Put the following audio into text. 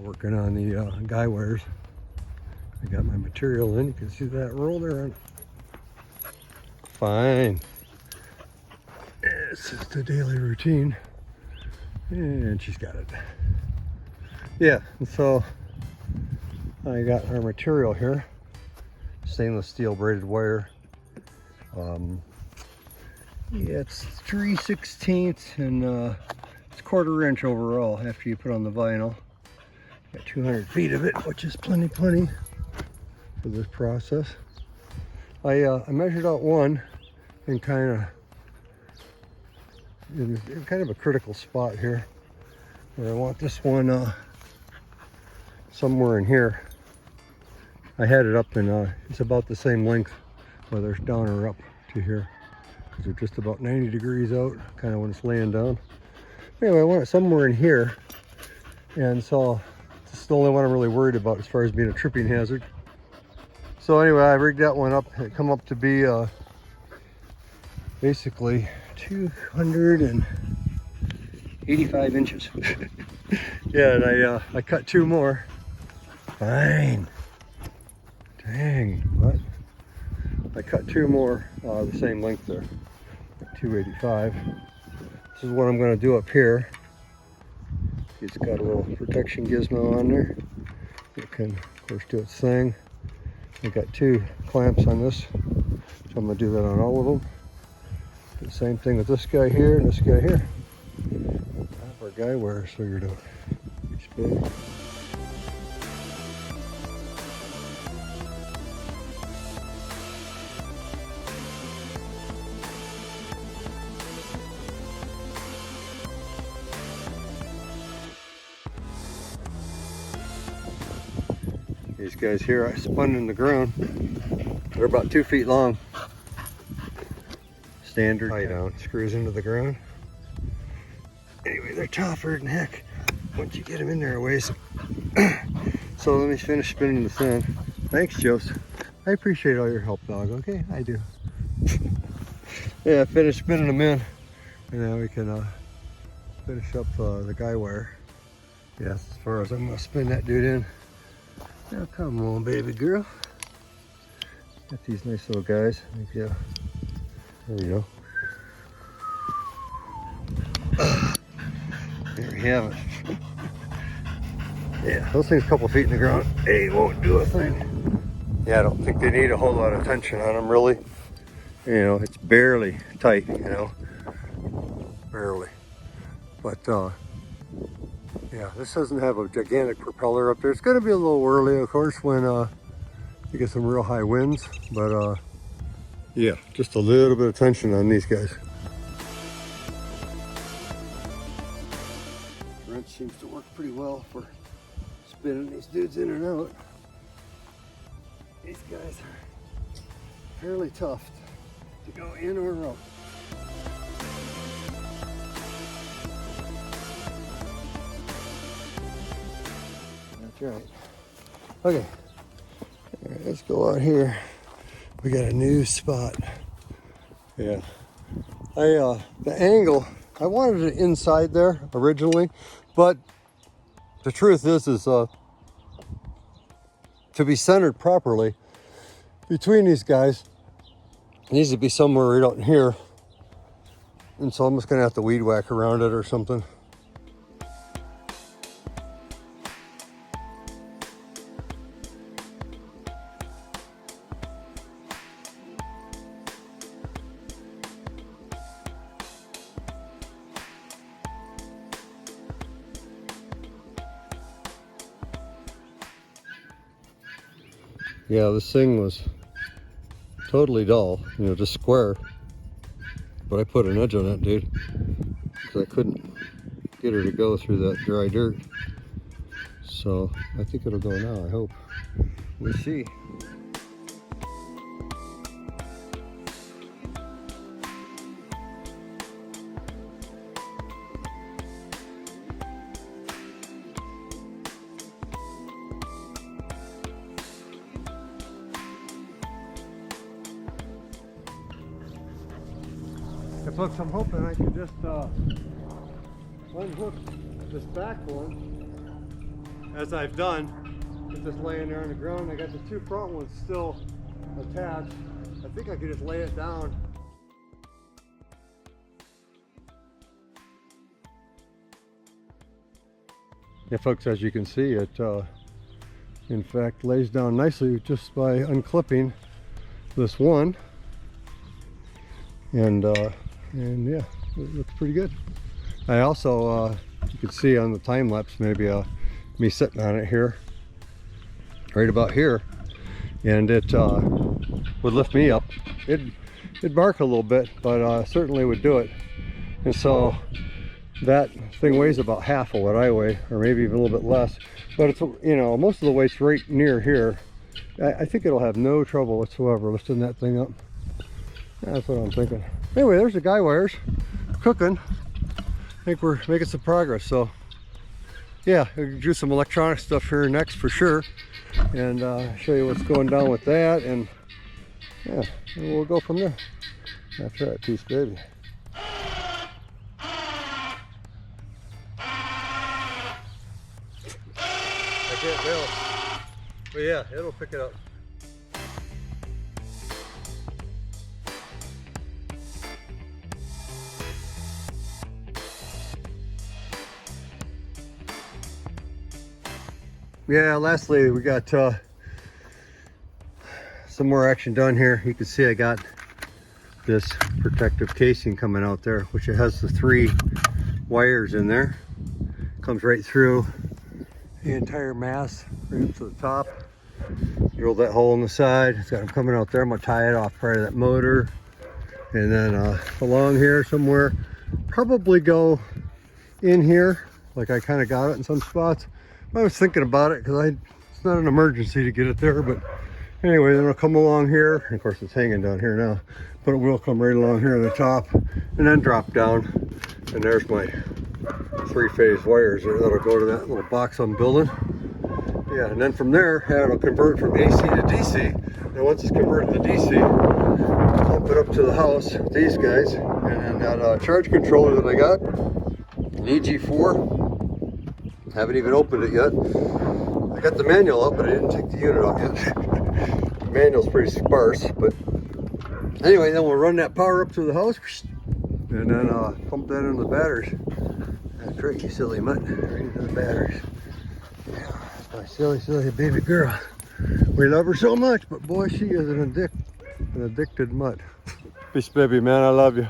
working on the guy wires. I got my material in. You can see that roll there. Fine. This is the daily routine. And she's got it. Yeah, and so I got our material here. Stainless steel braided wire. Yeah, it's 3/16 and it's 1/4 inch overall after you put on the vinyl. Got 200 feet of it, which is plenty for this process. I measured out one and kind of a critical spot here where I want this one somewhere in here. I had it up and it's about the same length, whether it's down or up to here. They're just about 90 degrees out, kind of when it's laying down. Anyway, I want it somewhere in here, and so this is the only one I'm really worried about as far as being a tripping hazard. So anyway, I rigged that one up. It come up to be basically 285 inches. Yeah, and I cut 2 more. Fine. Dang, what? I cut 2 more the same length there. 285. This is what I'm going to do up here. It's got a little protection gizmo on there. It can, of course, do its thing. I got 2 clamps on this, so I'm going to do that on all of them. Do the same thing with this guy here and this guy here. I have our guy wires figured out. It's big. These guys here I spun in the ground. They're about 2 feet long. Standard tie down, screws into the ground. Anyway, they're tougher than heck once you get them in there a ways. So let me finish spinning this in. Thanks, Joseph. I appreciate all your help, dog. Okay, I do. Yeah, finish spinning them in, and now we can finish up the guy wire. Yes, as far as I'm gonna spin that dude in. Now come on, baby girl. Got these nice little guys. Yeah. There you go. There we have it. Yeah, those things a couple feet in the ground, they won't do a thing. Yeah, I don't think they need a whole lot of tension on them, really. You know, it's barely tight, you know. Barely. But, yeah, this doesn't have a gigantic propeller up there. It's going to be a little whirly, of course, when you get some real high winds. But yeah, just a little bit of tension on these guys. Wrench seems to work pretty well for spinning these dudes in and out. These guys are fairly tough to go in or out. Right. Okay. All right, let's go out here. We got a new spot. Yeah. The angle, I wanted it inside there originally, but the truth is to be centered properly between these guys, it needs to be somewhere right out in here. And so I'm just gonna have to weed whack around it or something. Yeah, this thing was totally dull, you know, just square. But I put an edge on that, dude, because I couldn't get her to go through that dry dirt. So I think it'll go now, I hope. We'll see. Folks, I'm hoping I can just unhook this back one as I've done, with this laying there on the ground. I got the two front ones still attached. I think I could just lay it down. Yeah, folks, as you can see, it in fact lays down nicely just by unclipping this one, and yeah, it looks pretty good. I also you can see on the time lapse maybe me sitting on it here, right about here, and it would lift me up. It'd bark a little bit, but certainly would do it. And so that thing weighs about half of what I weigh, or maybe even a little bit less, but it's, you know, most of the weight's right near here. I think it'll have no trouble whatsoever lifting that thing up. That's what I'm thinking. Anyway, there's the guy wires cooking. I think we're making some progress. So yeah, we'll do some electronic stuff here next for sure, and show you what's going down with that, and yeah, and we'll go from there after that piece, baby. I can't tell, but yeah, it'll pick it up. Yeah, lastly, we got some more action done here. You can see I got this protective casing coming out there, which it has the 3 wires in there. Comes right through the entire mast, right up to the top. Drilled that hole in the side. It's got them coming out there. I'm gonna tie it off part of that motor, and then along here somewhere, probably go in here, like I kind of got it in some spots. I was thinking about it because it's not an emergency to get it there, but anyway, then it'll come along here. And of course, it's hanging down here now, but it will come right along here on the top and then drop down. And there's my 3-phase wires there that'll go to that little box I'm building. Yeah, and then from there, it'll convert from AC to DC. And once it's converted to DC, pump it up to the house with these guys. And then that charge controller that I got, an EG4. Haven't even opened it yet. I got the manual up, but I didn't take the unit out yet. The manual's pretty sparse, but anyway, then we'll run that power up to the house, and then pump that into the batteries. That's right, you silly mutt, right into the batteries. Yeah, that's my silly, silly baby girl. We love her so much, but boy, she is an addicted mutt. Peace, baby, man, I love you.